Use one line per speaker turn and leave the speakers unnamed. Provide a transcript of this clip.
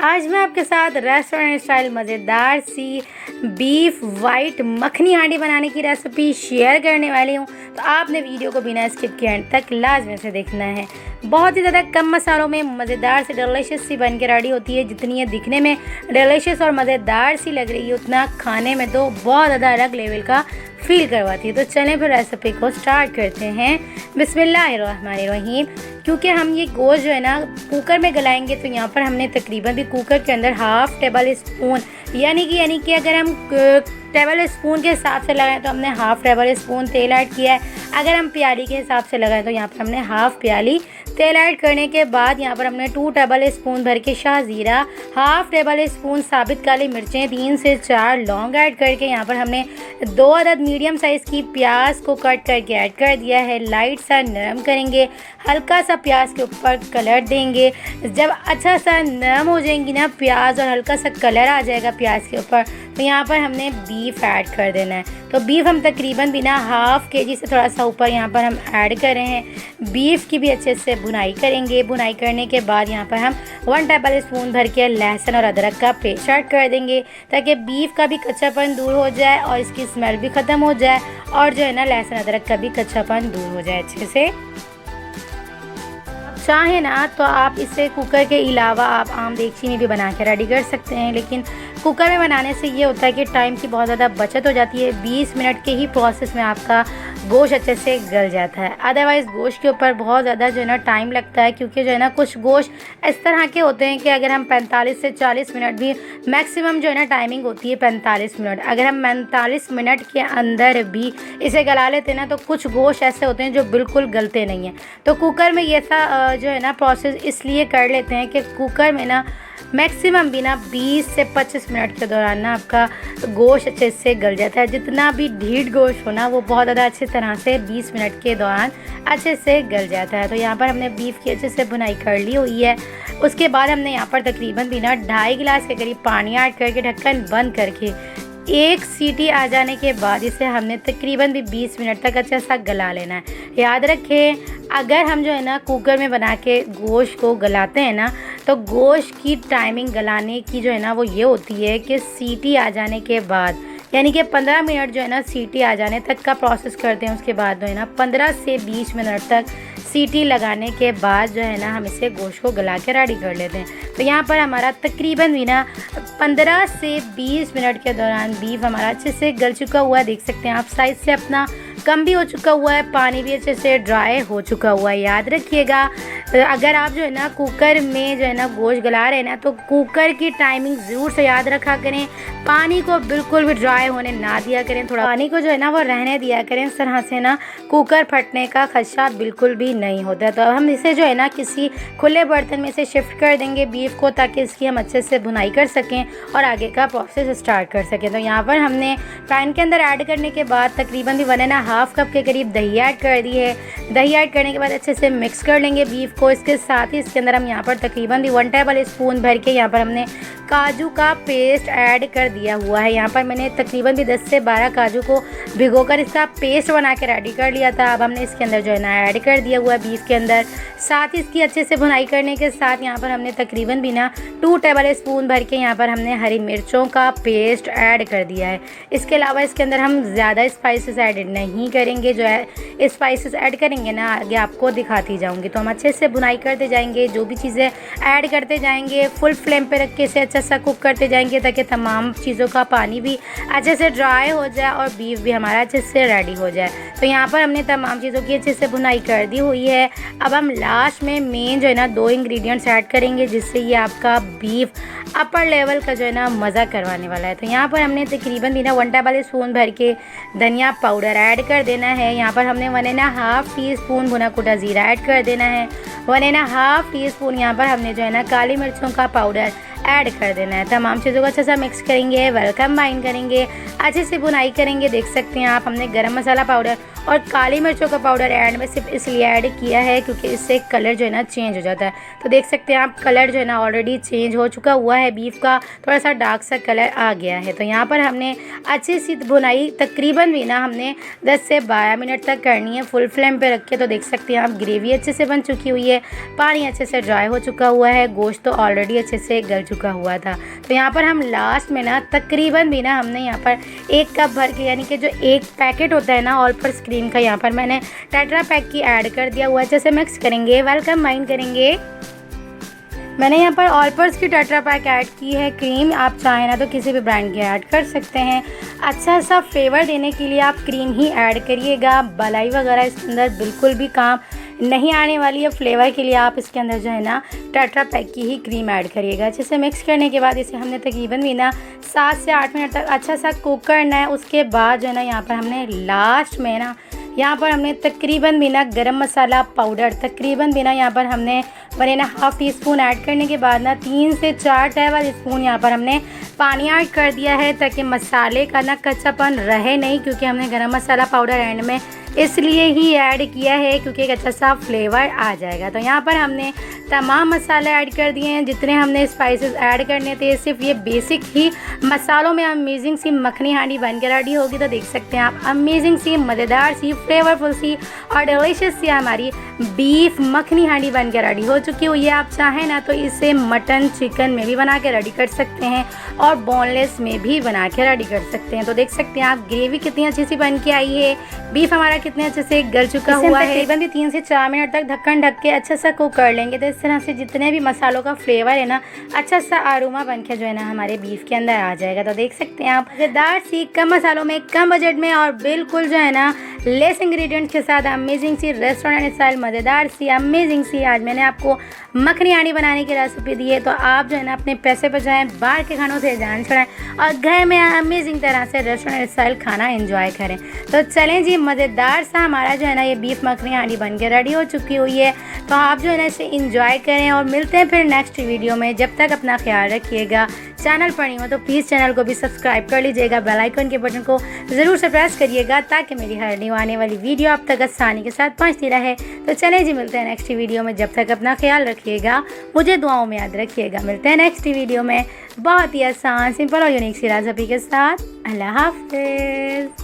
आज मैं आपके साथ रेस्टोरेंट स्टाइल मज़ेदार सी बीफ वाइट मखनी हांडी बनाने की रेसिपी शेयर करने वाली हूँ। तो आपने वीडियो को बिना स्किप किए एंड तक लाजमी से देखना है। बहुत ही ज़्यादा कम मसालों में मज़ेदार सी डिलीशियस सी बन के रेडी होती है। जितनी ये दिखने में डिलीशियस और मज़ेदार सी लग रही है उतना खाने में तो बहुत ज़्यादा अलग लेवल का फील करवाती है। तो चलें फिर रेसिपी को स्टार्ट करते हैं। बिस्मिल्लाहिर्रहमानिर्रहीम। क्योंकि हम ये गोश्त जो है ना कुकर में गलाएंगे तो यहाँ पर हमने तकरीबन भी कुकर के अंदर हाफ़ टेबल स्पून यानी कि अगर हम टेबल स्पून के हिसाब से लगाएं तो हमने हाफ़ टेबल स्पून तेल ऐड किया है। अगर हम प्याली के हिसाब से लगाएं तो यहाँ पर हमने हाफ़ प्याली तेल ऐड करने के बाद यहाँ पर हमने 2 टेबल स्पून भर के शाह ज़ीरा, हाफ़ टेबल स्पून साबित काली मिर्चें, 3 से 4 लौंग ऐड करके यहाँ पर हमने 2 अदद मीडियम साइज़ की प्याज को कट करके ऐड कर दिया है। लाइट सा नरम करेंगे, हल्का सा प्याज के ऊपर कलर देंगे। जब अच्छा सा नरम हो जाएंगी ना प्याज और हल्का सा कलर आ जाएगा प्याज के ऊपर तो यहाँ पर हमने बीफ ऐड कर देना है। तो बीफ हम तकरीबन बिना हाफ़ केजी से थोड़ा सा ऊपर यहाँ पर हम ऐड कर रहे हैं। बीफ की भी अच्छे से भुनाई करेंगे। भुनाई करने के बाद यहाँ पर हम 1 टेबल स्पून भर के लहसुन और अदरक का पेस्ट ऐड कर देंगे ताकि बीफ का भी कच्चापन दूर हो जाए और इसकी स्मेल भी ख़त्म हो जाए और जो है ना लहसुन अदरक का भी कच्चापन दूर हो जाए अच्छे से। चाहे ना तो आप इसे कुकर के अलावा आप आम देगची में भी बना के रेडी कर सकते हैं, लेकिन कुकर में बनाने से ये होता है कि टाइम की बहुत ज़्यादा बचत हो जाती है। 20 मिनट के ही प्रोसेस में आपका गोश्त अच्छे से गल जाता है। अदरवाइज़ गोश्त के ऊपर बहुत ज़्यादा जो है ना टाइम लगता है, क्योंकि जो है ना कुछ गोश्त इस तरह के होते हैं कि अगर हम 45 से 40 मिनट भी मैक्सिमम जो है ना टाइमिंग होती है 45 मिनट, अगर हम 45 मिनट के अंदर भी इसे गला लेते हैं ना तो कुछ गोश्त ऐसे होते हैं जो बिल्कुल गलते नहीं हैं। तो कुकर में ये सा जो है ना प्रोसेस इसलिए कर लेते हैं कि कुकर में ना मैक्सिमम भी ना 20 से 25 मिनट के दौरान ना आपका गोश्त अच्छे से गल जाता है। जितना भी ढीठ गोश्त हो ना वो बहुत ज़्यादा अच्छी तरह से 20 मिनट के दौरान अच्छे से गल जाता है। तो यहाँ पर हमने बीफ की अच्छे से भुनाई कर ली हुई है। उसके बाद हमने यहाँ पर तकरीबन भी ना 2.5 गिलास के करीब पानी ऐड करके ढक्कन बंद करके 1 सीटी आ जाने के बाद इसे हमने तकरीबन भी 20 मिनट तक अच्छा सा गला लेना है। याद रखें अगर हम जो है ना कुकर में बना के गोश्त को गलाते हैं ना तो गोश्त की टाइमिंग गलाने की जो है ना वो ये होती है कि सीटी आ जाने के बाद यानी कि 15 मिनट जो है ना सीटी आ जाने तक का प्रोसेस करते हैं। उसके बाद जो है ना 15 से 20 मिनट तक सीटी लगाने के बाद जो है ना हम इसे गोश्त को गला के रेडी कर लेते हैं। तो यहाँ पर हमारा तकरीबन भी ना 15 से 20 मिनट के दौरान बीफ हमारा अच्छे से गल चुका हुआ है। देख सकते हैं आप साइज़ से अपना कम भी हो चुका हुआ है, पानी भी अच्छे से ड्राई हो चुका हुआ है। याद रखिएगा अगर आप जो है ना कुकर में जो है ना गोश्त गला रहे हैं ना तो कुकर की टाइमिंग ज़रूर से याद रखा करें। पानी को बिल्कुल भी ड्राई होने ना दिया करें, थोड़ा पानी को जो है ना वो रहने दिया करें। इस तरह से ना कुकर फटने का खदशा बिल्कुल भी नहीं होता। तो अब हम इसे जो है ना किसी खुले बर्तन में से शिफ्ट कर देंगे बीफ को, ताकि इसकी हम अच्छे से भुनाई कर सकें और आगे का प्रोसेस स्टार्ट कर सकें। तो यहाँ पर हमने पैन के अंदर ऐड करने के बाद तकरीबन भी 1.5 कप के करीब दही ऐड कर दी है। दही ऐड करने के बाद अच्छे से मिक्स कर लेंगे बीफ को। इसके साथ ही इसके अंदर हम यहाँ पर तकरीबन भी 1 टेबल स्पून भर के यहाँ पर हमने काजू का पेस्ट ऐड कर दिया हुआ है। यहाँ पर मैंने तकरीबन भी 10 से 12 काजू को भिगोकर इसका पेस्ट बना के रेडी कर लिया था। अब हमने इसके अंदर जो है ना ऐड कर दिया हुआ है बीफ के अंदर। साथ ही इसकी अच्छे से भुनाई करने के साथ यहाँ पर हमने तकरीबन भी ना 2 टेबल स्पून भर के यहाँ पर हमने हरी मिर्चों का पेस्ट ऐड कर दिया है। इसके अलावा इसके अंदर हम ज़्यादा स्पाइसेस ऐड नहीं करेंगे। जो है स्पाइसेस ऐड करेंगे ना आगे आपको दिखाती जाऊँगी। तो हम अच्छे से भुनाई करते जाएंगे, जो भी चीज़ें ऐड करते जाएंगे फुल फ्लेम पे रख के इसे अच्छा सा कुक करते जाएंगे ताकि तमाम चीज़ों का पानी भी अच्छे से ड्राई हो जाए और बीफ भी हमारा अच्छे से रेडी हो जाए। तो यहाँ पर हमने तमाम चीज़ों की अच्छे से भुनाई कर दी हुई है। अब हम लास्ट में मेन जो है ना 2 इंग्रेडिएंट्स ऐड करेंगे जिससे ये आपका बीफ अपर लेवल का जो है ना मज़ा करवाने वाला है। तो यहाँ पर हमने तकरीबन भी ना 1 टेबल स्पून भर के धनिया पाउडर ऐड कर देना है। यहाँ पर हमने 1.5 टीस्पून भुना कुटा ज़ीरा ऐड कर देना है। 1.5 टीस्पून यहाँ पर हमने जो है ना काली मिर्चों का पाउडर ऐड कर देना है। तमाम चीज़ों को अच्छे से मिक्स करेंगे, वेलकम बाइंड करेंगे, अच्छे से भुनाई करेंगे। देख सकते हैं आप हमने गरम मसाला पाउडर और काली मिर्चों का पाउडर ऐड में सिर्फ इसलिए ऐड किया है क्योंकि इससे कलर जो है ना चेंज हो जाता है। तो देख सकते हैं आप कलर जो है ना ऑलरेडी चेंज हो चुका हुआ है, बीफ का थोड़ा सा डार्क सा कलर आ गया है। तो यहाँ पर हमने अच्छी सी भुनाई तकरीबन भी ना हमने 10 से 12 मिनट तक करनी है फुल फ्लेम पे रख के। तो देख सकते हैं आप ग्रेवी अच्छे से बन चुकी हुई है, पानी अच्छे से ड्राई हो चुका हुआ है, गोश्त तो ऑलरेडी अच्छे से गल चुका हुआ था। तो यहाँ पर हम लास्ट में ना तकरीबन भी ना हमने यहाँ पर 1 कप भर के, यानी कि जो एक पैकेट होता है ना ऑल पर्पस क्रीम का, यहाँ पर मैंने टेट्रा पैक की ऐड कर दिया हुआ है। जैसे मिक्स करेंगे, वेलकम माइंड करेंगे। मैंने यहाँ पर ऑल पर्पस की टेट्रा पैक ऐड की है क्रीम। आप चाहें ना तो किसी भी ब्रांड की ऐड कर सकते हैं। अच्छा सा फ्लेवर देने के लिए आप क्रीम ही ऐड करिएगा। मलाई वगैरह इसके अंदर बिल्कुल भी काम नहीं आने वाली है। फ्लेवर के लिए आप इसके अंदर जो है ना टेट्रा पैक की ही क्रीम ऐड करिएगा। अच्छे से मिक्स करने के बाद इसे हमने तकरीबन भी ना 7 से 8 मिनट तक अच्छा सा कुक करना है। उसके बाद जो है ना यहाँ पर हमने लास्ट में ना यहाँ पर हमने तकरीबन भी ना गरम मसाला पाउडर तकरीबन भी ना यहाँ पर हमने 1.5 टीस्पून ऐड करने के बाद ना 3 से 4 टेबल स्पून यहाँ पर हमने पानी ऐड कर दिया है, ताकि मसाले का ना कच्चापन रहे नहीं, क्योंकि हमने गरम मसाला पाउडर एंड में इसलिए ही ऐड किया है क्योंकि एक अच्छा सा फ्लेवर आ जाएगा। तो यहाँ पर हमने तमाम मसाले ऐड कर दिए हैं जितने हमने स्पाइसेस ऐड करने थे। सिर्फ ये बेसिक ही मसालों में अमेजिंग सी मखनी हांडी बन के रेडी होगी। तो देख सकते हैं आप, अमेजिंग सी, मज़ेदार सी, फ्लेवरफुल सी और डिलीशियस सी हमारी बीफ मखनी हांडी बन के रेडी हो चुकी हुई है। आप चाहें ना तो इसे मटन चिकन में भी बना के रेडी कर सकते हैं और बोनलेस में भी बना के रेडी कर सकते हैं। तो देख सकते हैं आप, ग्रेवी कितनी अच्छी सी बन के आई है, बीफ हमारा कितने अच्छे से गल चुका हुआ है। तकरीबन भी 3 से 4 मिनट तक ढक्कन ढक के अच्छा सा कुक कर लेंगे। तो इस तरह से जितने भी मसालों का फ्लेवर है ना, अच्छा सा आरोमा बन के जो है ना हमारे बीफ के अंदर आ जाएगा। तो देख सकते हैं आप, मज़ेदार सी, कम मसालों में, कम बजट में और बिल्कुल जो है ना लेस इंग्रेडिएंट्स के साथ अमेजिंग सी रेस्टोरेंट स्टाइल मज़ेदार सी अमेजिंग सी आज मैंने आपको मखनी हांडी बनाने की रेसिपी दी है। तो आप जो है ना अपने पैसे बचाएं, बाहर के खानों से जान छुड़ाएं और घर में अमेजिंग तरह से रेस्टोरेंट स्टाइल खाना एंजॉय करें। तो चलें जी, मज़ेदार सा हमारा जो है ना ये बीफ मखनी हांडी बन के रेडी हो चुकी हुई है। तो आप जो है ना इसे इंजॉय करें और मिलते हैं फिर नेक्स्ट वीडियो में। जब तक अपना ख्याल रखिएगा। चैनल पर नहीं हो तो प्लीज़ चैनल को भी सब्सक्राइब कर लीजिएगा। बेल आइकन के बटन को ज़रूर से प्रेस करिएगा ताकि मेरी हर न्यू आने वाली वीडियो आप तक आसानी के साथ पहुंचती रहे। तो चलें जी, मिलते हैं नेक्स्ट वीडियो में। जब तक अपना ख्याल रखिएगा, मुझे दुआओं में याद रखिएगा। मिलते हैं नेक्स्ट वीडियो में बहुत ही आसान, सिंपल और यूनिक सी रेसिपी के साथ। अल्लाह हाफ़िज़।